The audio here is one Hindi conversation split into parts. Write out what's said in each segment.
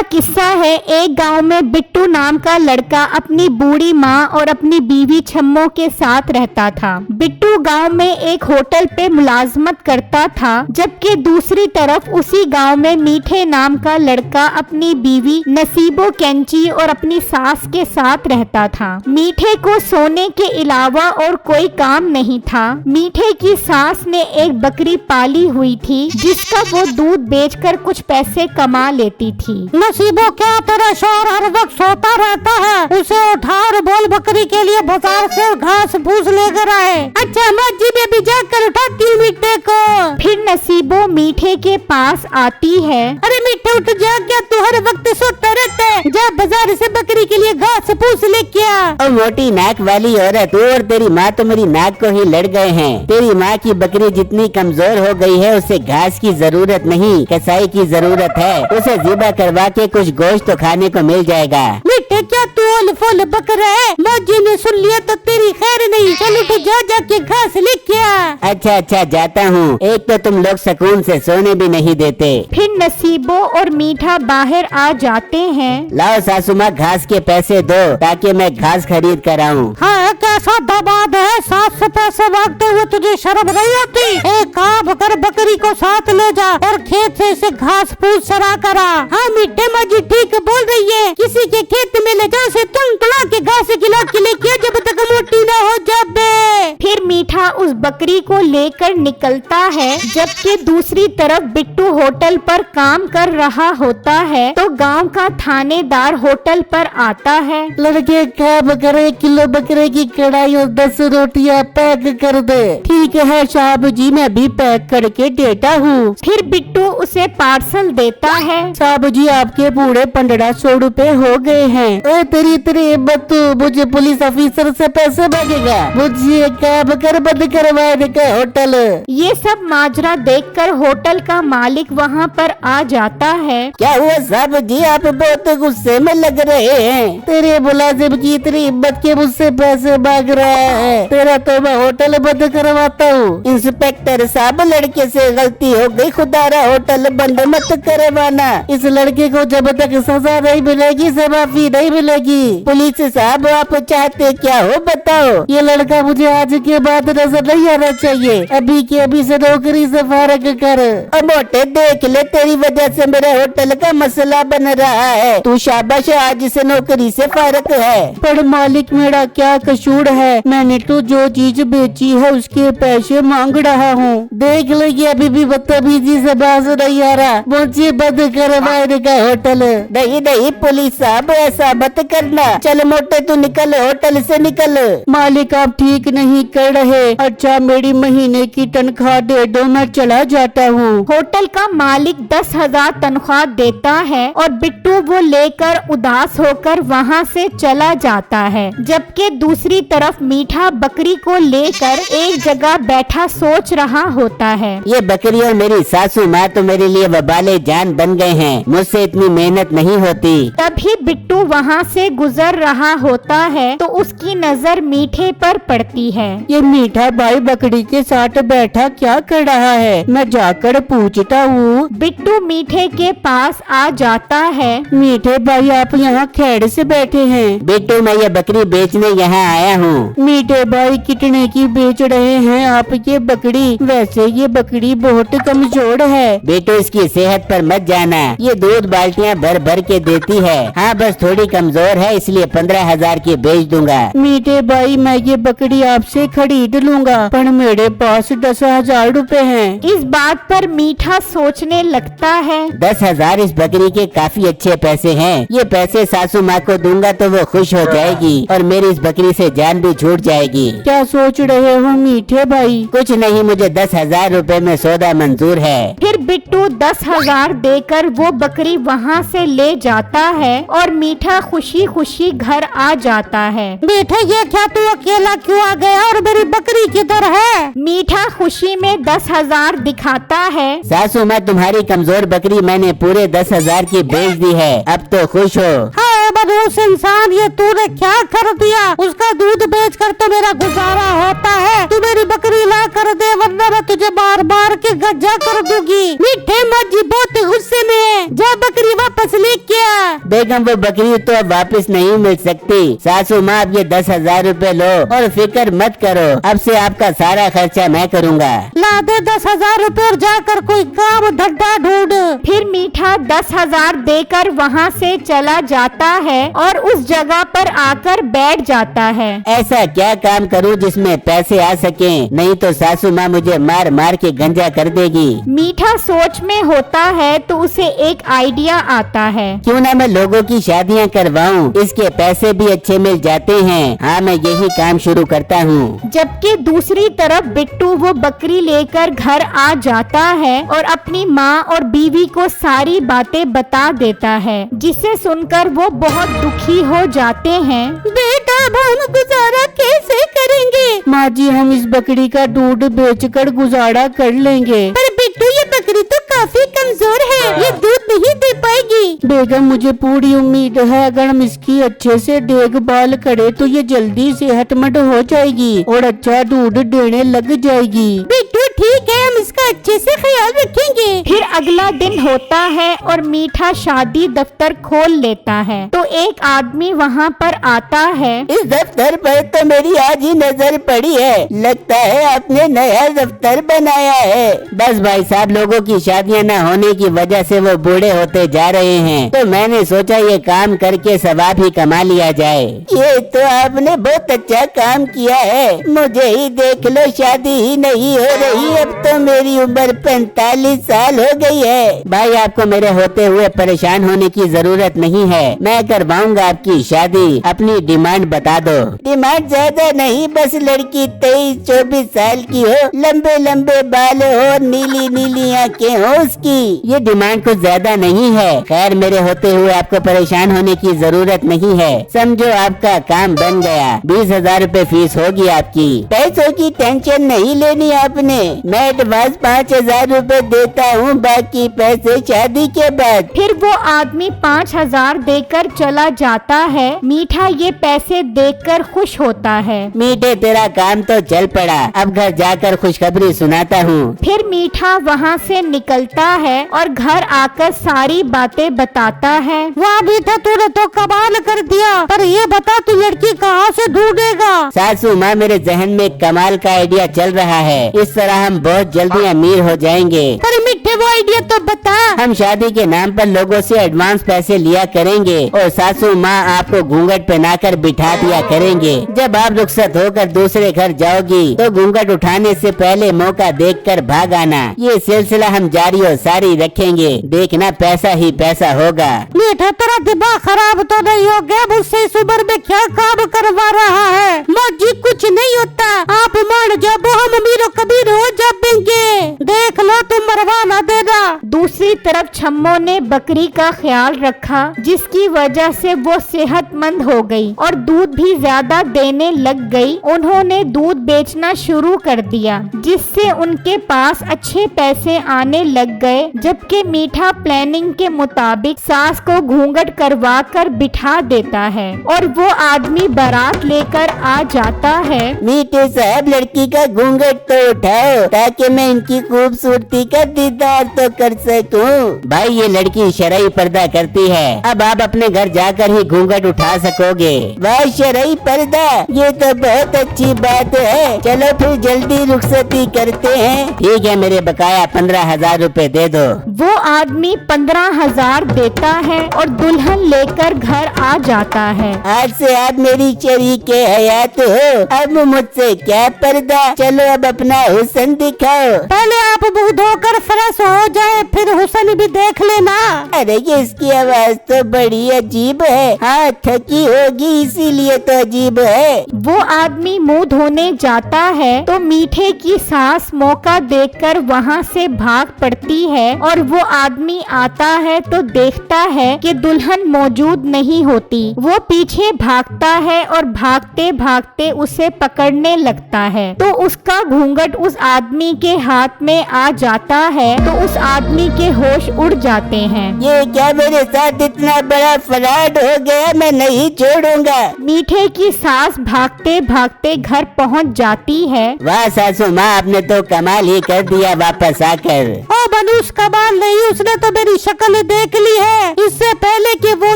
का किस्सा है। एक गांव में बिट्टू नाम का लड़का अपनी बूढ़ी माँ और अपनी बीवी छम्मो के साथ रहता था। बिट्टू गांव में एक होटल पे मुलाजमत करता था, जबकि दूसरी तरफ उसी गांव में मीठे नाम का लड़का अपनी बीवी नसीबो कैंची और अपनी सास के साथ रहता था। मीठे को सोने के अलावा और कोई काम नहीं था। मीठे की सास ने एक बकरी पाली हुई थी, जिसका वो दूध बेचकर कुछ पैसे कमा लेती थी। नसीबो, क्या तेरा शौहर हर वक्त सोता रहता है? उसे उठा और बोल बकरी के लिए बाजार से घास फूस लेकर आए। अच्छा, मस्जिद में भी जाकर उठाती हूँ मीठे को। फिर नसीबो मीठे के पास आती है। अरे मीठे, उठ जा, क्या तू हर वक्त सोता रहता है? जा बाजार से बकरी के लिए घास फूस लेके आ। और मोटी नाक वाली औरत, तू और तेरी माँ तो मेरी नाक को ही लड़ गए हैं। तेरी माँ की बकरी जितनी कमजोर हो गई है, उसे घास की जरूरत नहीं, कसाई की जरूरत है। उसे ज़िबा करवा के कुछ गोश्त तो खाने को मिल जाएगा। मीठे, क्या तू ओल फोल बक रहा है? मौजी ने सुन लिया तो तेरी खैर नहीं। चल उठ जा, जाके घास लेके आ। अच्छा जाता हूँ। एक तो तुम लोग सुकून से सोने भी नहीं देते। फिर नसीबो और मीठा बाहर आ जाते हैं। लाओ सासू माँ, घास के पैसे दो ताकि मैं घास खरीद कर आऊँ। हाँ, कैसा दबाद है? सास से पैसे मांगते हुए तुझे शर्म नहीं आती? एक काम कर, बकरी को साथ ले जा और खेत से इसे घास फूस चरा करा। हाँ मीठे, मजी ठीक बोल रही है। किसी के खेत में ले जा, उसे तुला के घास खिला के लेके जब तक मोटी न हो जाए। फिर मीठा उस बकरी को लेकर निकलता है, जबकि दूसरी तरफ बिट्टू होटल पर काम कर रहा होता है। तो गांव का थानेदार होटल पर आता है। लड़के, काम करे, 1 किलो बकरे की कढ़ाई और 10 रोटियां पैक कर दे। ठीक है साहब जी, मैं भी पैक करके देता हूँ। फिर बिट्टू उसे पार्सल देता है। साहब जी, आपके पूरे 1500 रुपए हो गए हैं। ओ तेरी बत्तू, मुझे पुलिस ऑफिसर से पैसे मांगेगा? मुझे काम कर, बंद करवाने का होटल। ये सब माजरा देखकर होटल का मालिक वहाँ पर आ जाता है। क्या हुआ साहब जी, आप बहुत गुस्से में लग रहे हैं। तेरे मुलाजिम की इतनी हिम्मत के मुझसे पैसे मांग रहा है। तेरा तो मैं होटल बंद करवाता हूँ। इंस्पेक्टर साहब, लड़के से गलती हो गई, खुदारा होटल बंद मत करवाना। इस लड़के को जब तक सजा नहीं मिलेगी, से माफी नहीं मिलेगी। पुलिस साहब, आप चाहते क्या हो बताओ। ये लड़का मुझे आज के बाद नजर नहीं आना चाहिए। अभी के अभी से नौकरी से फारग कर। मोटे, देख ले, तेरी वजह से मेरे होटल का मसला बन रहा है। तू शाबाश, आज से नौकरी से फारग है। पर मालिक, मेरा क्या कसूर है? मैंने तो जो चीज बेची है उसके पैसे मांग रहा हूँ। देख लो, ये अभी भी बदतमीजी से बाज नहीं आ रहा। मुझे बंद करवाने का होटल। नहीं पुलिस साहब, ऐसा मत करना। चल मोटे, तू निकल, होटल से निकल। मालिक, आप ठीक नहीं कर रहे। अच्छा, मेरी महीने की तनख्वाह दे दो, मैं चला जाता हूँ। होटल का मालिक 10,000 तनख्वाह देता है और बिट्टू वो लेकर उदास होकर वहाँ से चला जाता है। जबकि दूसरी तरफ मीठा बकरी को लेकर एक जगह बैठा सोच रहा होता है। ये बकरी और मेरी सासू माँ तो मेरे लिए वबाले जान बन गए हैं। मुझसे इतनी मेहनत नहीं होती। तभी बिट्टू वहाँ से गुजर रहा होता है तो उसकी नजर मीठे पर पड़ती है। ये मीठा भाई बकरी के साथ बैठा क्या कर रहा है? मैं जाकर पूछता हूँ। बिट्टू मीठे के पास आ जाता है। मीठे भाई, आप यहाँ खैर से बैठे हैं? बिट्टू, मैं ये बकरी बेचने यहाँ आया हूँ। मीठे भाई, कितने की बेच रहे हैं आप ये बकरी? वैसे ये बकरी बहुत कमजोर है। बेटो, इसकी सेहत पर मत जाना। ये दूध बाल्टियाँ भर भर के देती है। हाँ, बस थोड़ी कमजोर है, इसलिए 15,000 की बेच दूंगा। मीठे भाई, मैं ये बकरी आपसे खरीद लूंगा, पर मेरे पास 10,000 रुपए हैं। इस बात पर मीठा सोचने लगता है। 10,000 इस बकरी के काफी अच्छे पैसे हैं। ये पैसे सासू माँ को दूंगा तो वो खुश हो जाएगी और मेरी इस बकरी से जान भी छूट जाएगी। क्या सोच रहे हो मीठे भाई? कुछ नहीं, मुझे 10,000 रुपए में सौदा मंजूर है। फिर बिट्टू 10,000 देकर वो बकरी वहाँ से ले जाता है और मीठा खुशी खुशी घर आ जाता है। मीठा, ये क्या तू अकेला क्यों आ गया और मेरी बकरी किधर है? मीठा खुशी में 10,000 दिखाता है। सासू माँ, तुम्हारी कमजोर बकरी मैंने पूरे 10,000 की बेच दी है, अब तो खुश हो। हाँ, मैं उस इंसान, ये तूने क्या कर दिया? उसका दूध बेचकर तो मेरा गुजारा होता है। तू मेरी बकरी ला कर दे, वरना मैं तुझे मार मार के गंजा कर दूंगी। मीठे माजी बहुत गुस्से में है, जा बकरी वापस लेके आ। बेगम वो बकरी तो अब वापस नहीं मिल सकती। सासू माँ अब ये 10,000 रूपए लो और फिक्र मत करो, अब से आपका सारा खर्चा मैं करूँगा। ला दे 10,000 रूपए और जाकर कोई काम धंधा ढूंढ। फिर मीठा 10,000 देकर वहाँ से चला जाता है और उस जगह पर आकर बैठ जाता है। ऐसा क्या काम करूँ जिसमें पैसे आ सके, नहीं तो सासू माँ मुझे मार मार के गंजा कर देगी। मीठा सोच में होता है तो उसे एक आइडिया आता है। क्यों ना मैं लोगों की शादियाँ करवाऊँ, इसके पैसे भी अच्छे मिल जाते हैं। हाँ, मैं यही काम शुरू करता हूँ। जबकि दूसरी तरफ बिट्टू वो बकरी लेकर घर आ जाता है और अपनी माँ और बीवी को सारी बातें बता देता है, जिसे सुनकर वो बहुत दुखी हो जाते हैं। बेटा अब हम गुजारा कैसे करेंगे? माँ जी, हम इस बकरी का दूध बेचकर गुजारा कर लेंगे। पर बिट्टू ये बकरी तो काफी कमजोर है, ये दूध नहीं दे पाएगी। बेगम मुझे पूरी उम्मीद है अगर हम इसकी अच्छे से देखभाल करें तो ये जल्दी सेहतमंद हो जाएगी और अच्छा दूध देने लग जाएगी। बिट्टू ठीक है, हम इसका अच्छे से ख्याल रखेंगे। फिर अगला दिन होता है और मीठा शादी दफ्तर खोल लेता है तो एक आदमी वहाँ पर आता है। इस दफ्तर पर तो मेरी आज ही नजर पड़ी है, लगता है आपने नया दफ्तर बनाया है। बस भाई साहब, लोगों की शादियाँ न होने की वजह से वो बूढ़े होते जा रहे हैं, तो मैंने सोचा ये काम करके सवाब ही कमा लिया जाए। ये तो आपने बहुत अच्छा काम किया है। मुझे ही देख लो, शादी ही नहीं हो रही, अब तो मेरी उम्र 45 साल हो गई है। भाई आपको मेरे होते हुए परेशान होने की जरूरत नहीं है, मैं करवाऊंगा आपकी शादी। अपनी डिमांड बता दो। डिमांड ज्यादा नहीं, बस लड़की 23-24 साल की हो, लंबे लंबे बाल हो, नीली नीली आंखें हो उसकी। ये डिमांड कुछ ज्यादा नहीं है। खैर, मेरे होते हुए आपको परेशान होने की जरूरत नहीं है। समझो आपका काम बन गया। 20,000 रूपए फीस होगी आपकी। पैसों की टेंशन नहीं लेनी आपने, मैं एडवांस 5,000 रूपए देता हूँ, बाकी पैसे शादी के बाद। फिर वो आदमी 5,000 देकर चला जाता है। मीठा ये पैसे देखकर खुश होता है। मीठे, तेरा काम तो चल पड़ा, अब घर जाकर खुशखबरी सुनाता हूँ। फिर मीठा वहाँ से निकलता है और घर आकर सारी बातें बताता है। वाह बेटा, तूने तो कमाल कर दिया, पर ये बता तू लड़की कहाँ से ढूंढेगा? सासू माँ, मेरे जहन में कमाल का आइडिया चल रहा है, इस तरह हम बहुत जल्दी अमीर हो जाएंगे। पर मीठे वो आइडिया तो बता। हम शादी के नाम पर लोगों से एडवांस पैसे लिया करेंगे और सासू माँ आपको घूंघट पहनाकर बिठा दिया करेंगे। जब आप रुखसत होकर दूसरे घर जाओगी तो घूंघट उठाने से पहले मौका देखकर भाग आना। ये सिलसिला हम जारी और सारी रखेंगे, देखना पैसा ही पैसा होगा। मीठा, तेरा दिमाग खराब तो नहीं हो गया? मुझसे इस उम्र में क्या काम करवा रहा है? माजी कुछ नहीं होता, आप मान जाओ, हम अमीरों कबीर हो जाएंगे। देख लो, तुम मरवा ना देना। दूसरी तरफ छम्मो ने बकरी का ख्याल रखा, जिसकी वजह से वो सेहतमंद हो गई और दूध भी ज्यादा देने लग गई। उन्होंने दूध बेचना शुरू कर दिया, जिससे उनके पास अच्छे पैसे आने लग गए। जबकि मीठा प्लानिंग के मुताबिक सास को घूंघट करवा कर बिठा देता है और वो आदमी बारात लेकर आ जाता है। मीठे साहब, लड़की का घूंघट तो उठाओ ताकि मैं इनकी खूबसूरती का दीदार तो कर सकूं। भाई, ये लड़की शरई पर्दा करती है, अब आप अपने घर जाकर ही घूंघट उठा सकोगे। वाह, शरई पर्दा, ये तो बहुत अच्छी बात है। चलो फिर जल्दी रुखसती करते हैं। ठीक है, मेरे बकाया 15,000 रूपए दे दो। वो आदमी 15,000 देता है और दुल्हन लेकर घर आ जाता है। आज से आप मेरी शरीके हयात हो, अब मुझसे क्या पर्दा। चलो अब अपना हुस्न दिखाओ। पहले आप मुँह धोकर फ्रेश हो जाए, फिर हुस्न भी देख लेना। अरे, ये इसकी आवाज तो बड़ी अजीब है। हाँ, थकी होगी इसीलिए तो अजीब है। वो आदमी मुंह धोने जाता है तो मीठे की सास मौका देखकर वहाँ से भाग पड़ती है और वो आदमी आता है तो देखता है कि दुल्हन मौजूद नहीं होती। वो पीछे भागता है और भागते भागते उसे पकड़ने लगता है तो उसका घूंघट उस आदमी के हाथ में आ जाता है तो उस आदमी के होश उड़ जाते हैं। ये क्या मेरे साथ इतना बड़ा फ्रॉड हो गया, मैं नहीं छोड़ूंगा। मीठे की सास भागते भागते घर पहुंच जाती है। वाह सासू माँ, आपने तो कमाल ही कर दिया वापस आकर। ओ बनूस, कमाल नहीं, उसने तो मेरी शक्ल देख ली है। इससे पहले कि वो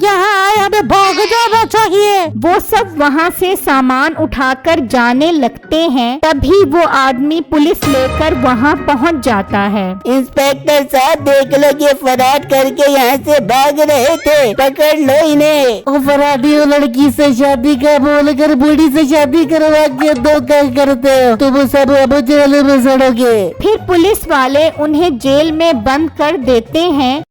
यहाँ आए हमें भाग जाना चाहिए। वो सब वहाँ से सामान उठाकर जाने लगते हैं। तभी वो आदमी पुलिस लेकर वहाँ पहुँच जाता है। इंस्पेक्टर साहब देख लो, ये फराड करके यहाँ से भाग रहे थे, पकड़ लो इन्हें। ओ फराडी, वो लड़की से शादी का बोलकर बूढ़ी से शादी करवा के धोखा करते हो, तुम सब अब जेल में सड़ोगे। फिर पुलिस वाले उन्हें जेल में बंद कर देते हैं।